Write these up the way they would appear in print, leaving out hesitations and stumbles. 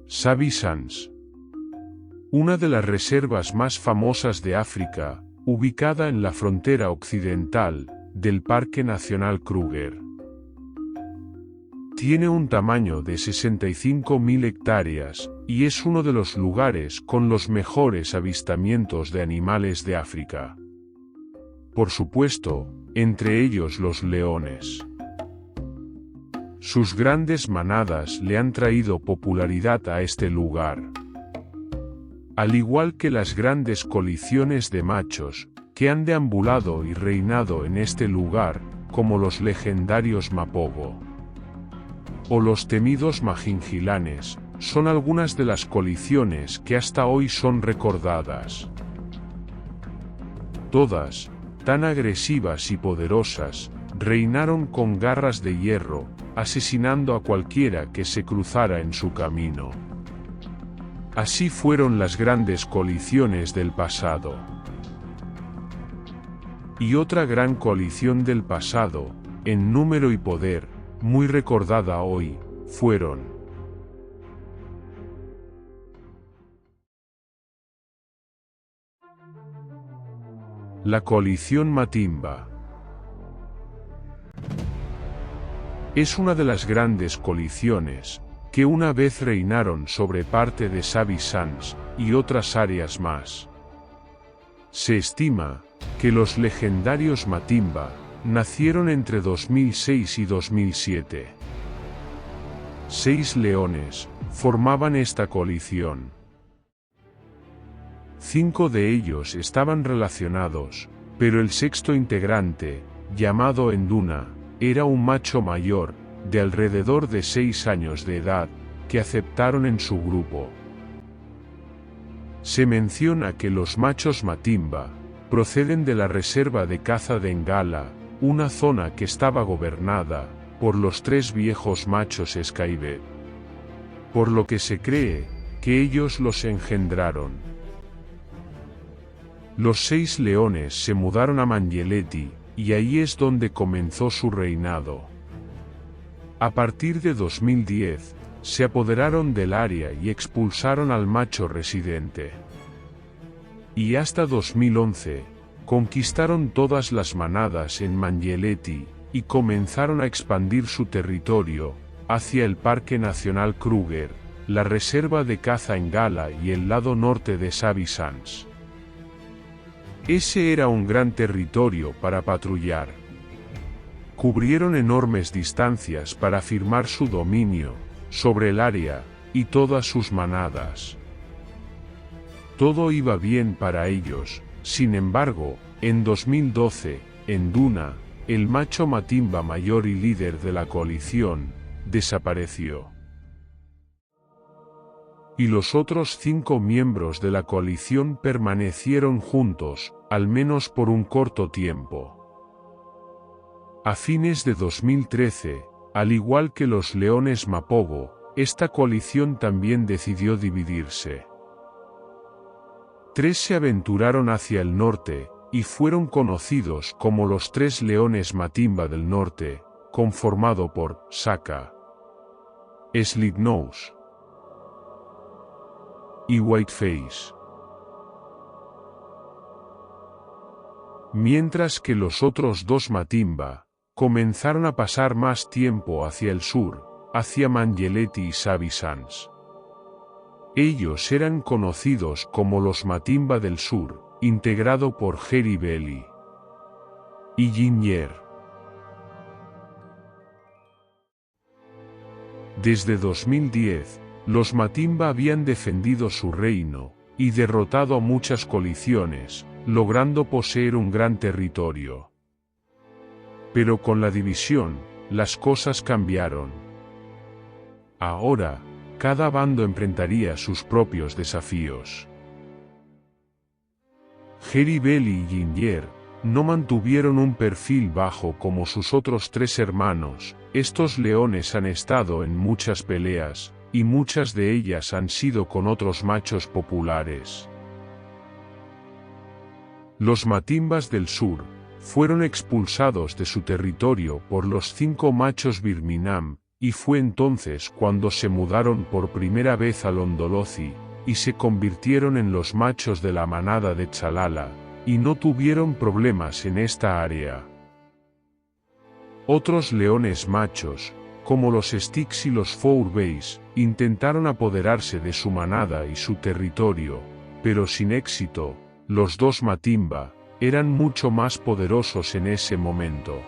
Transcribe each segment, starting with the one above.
Sabi Sands. Una de las reservas más famosas de África, ubicada en la frontera occidental del Parque Nacional Kruger. Tiene un tamaño de 65.000 hectáreas y es uno de los lugares con los mejores avistamientos de animales de África. Por supuesto, entre ellos los leones. Sus grandes manadas le han traído popularidad a este lugar. Al igual que las grandes coaliciones de machos, que han deambulado y reinado en este lugar, como los legendarios Mapogo o los temidos Majingilanes, son algunas de las coaliciones que hasta hoy son recordadas. Todas, tan agresivas y poderosas, reinaron con garras de hierro, asesinando a cualquiera que se cruzara en su camino. Así fueron las grandes coaliciones del pasado. Y otra gran coalición del pasado, en número y poder, muy recordada hoy, fueron la coalición Matimba. Es una de las grandes coaliciones que una vez reinaron sobre parte de Sabi Sands y otras áreas más. Se estima que los legendarios Matimba nacieron entre 2006 y 2007. 6 leones formaban esta coalición. 5 de ellos estaban relacionados, pero el sexto integrante, llamado Enduna, era un macho mayor, de alrededor de 6 años de edad, que aceptaron en su grupo. Se menciona que los machos Matimba proceden de la reserva de caza de Ngala, una zona que estaba gobernada por los 3 viejos machos Skybe, por lo que se cree que ellos los engendraron. Los 6 leones se mudaron a Manjeleti, y ahí es donde comenzó su reinado. A partir de 2010, se apoderaron del área y expulsaron al macho residente. Y hasta 2011, conquistaron todas las manadas en Manjeleti, y comenzaron a expandir su territorio hacia el Parque Nacional Kruger, la reserva de caza Ngala y el lado norte de Sabi Sands. Ese era un gran territorio para patrullar. Cubrieron enormes distancias para afirmar su dominio sobre el área y todas sus manadas. Todo iba bien para ellos. Sin embargo, en 2012, Enduna, el macho Matimba mayor y líder de la coalición, desapareció. Y los otros 5 miembros de la coalición permanecieron juntos, al menos por un corto tiempo. A fines de 2013, al igual que los leones Mapogo, esta coalición también decidió dividirse. 3 se aventuraron hacia el norte, y fueron conocidos como los 3 leones Matimba del norte, conformado por Saka, Slitnose y Whiteface. Mientras que los otros 2 Matimba comenzaron a pasar más tiempo hacia el sur, hacia Manjeleti y Sabi Sands. Ellos eran conocidos como los Matimba del Sur, integrado por Heri Beli y Jinjer. Desde 2010, los Matimba habían defendido su reino y derrotado a muchas coaliciones, logrando poseer un gran territorio. Pero con la división, las cosas cambiaron. Ahora, cada bando enfrentaría sus propios desafíos. Heri Beli y Jinjer no mantuvieron un perfil bajo como sus otros 3 hermanos. Estos leones han estado en muchas peleas, y muchas de ellas han sido con otros machos populares. Los Matimbas del Sur fueron expulsados de su territorio por los 5 machos Birmingham, y fue entonces cuando se mudaron por primera vez a Londolozi, y se convirtieron en los machos de la manada de Chalala, y no tuvieron problemas en esta área. Otros leones machos, como los Styx y los Fourbays, intentaron apoderarse de su manada y su territorio, pero sin éxito. Los dos Matimba eran mucho más poderosos en ese momento.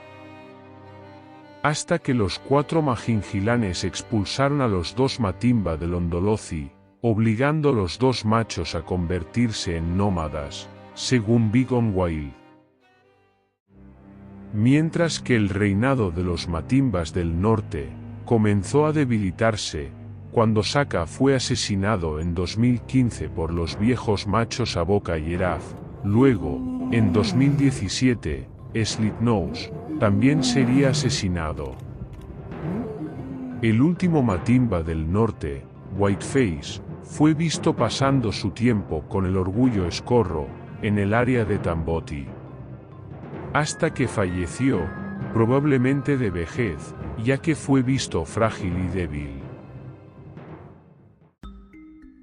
Hasta que los 4 Majingilanes expulsaron a los 2 Matimba de Londolozi, obligando a los 2 machos a convertirse en nómadas, según Bighorn Wild. Mientras que el reinado de los Matimbas del norte comenzó a debilitarse, cuando Saka fue asesinado en 2015 por los viejos machos Aboka y Eraz. Luego, en 2017, Slitnose también sería asesinado. El último Matimba del norte, Whiteface, fue visto pasando su tiempo con el orgullo escorro en el área de Tamboti, hasta que falleció, probablemente de vejez, ya que fue visto frágil y débil.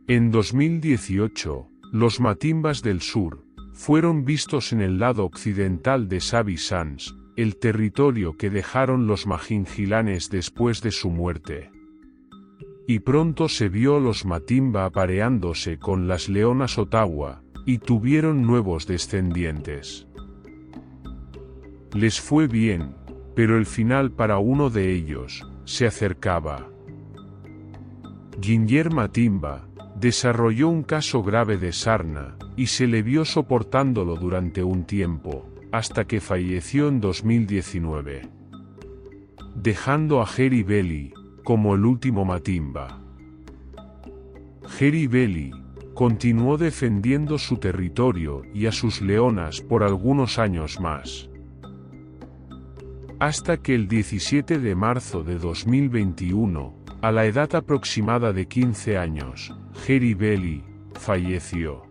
En 2018, los Matimbas del sur fueron vistos en el lado occidental de Sabi Sans, el territorio que dejaron los Majingilanes después de su muerte. Y pronto se vio a los Matimba apareándose con las leonas Ottawa, y tuvieron nuevos descendientes. Les fue bien, pero el final para uno de ellos se acercaba. Ginger Matimba desarrolló un caso grave de sarna, y se le vio soportándolo durante un tiempo, hasta que falleció en 2019. Dejando a Jerry Belly como el último Matimba. Jerry Belly continuó defendiendo su territorio y a sus leonas por algunos años más. Hasta que el 17 de marzo de 2021, a la edad aproximada de 15 años, Jerry Belly falleció.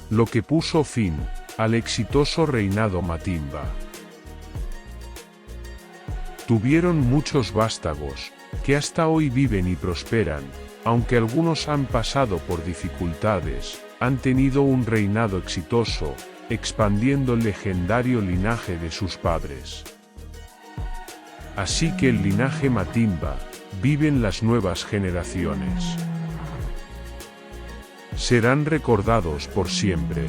Lo que puso fin al exitoso reinado Matimba. Tuvieron muchos vástagos, que hasta hoy viven y prosperan, aunque algunos han pasado por dificultades, han tenido un reinado exitoso, expandiendo el legendario linaje de sus padres. Así que el linaje Matimba vive en las nuevas generaciones. Serán recordados por siempre.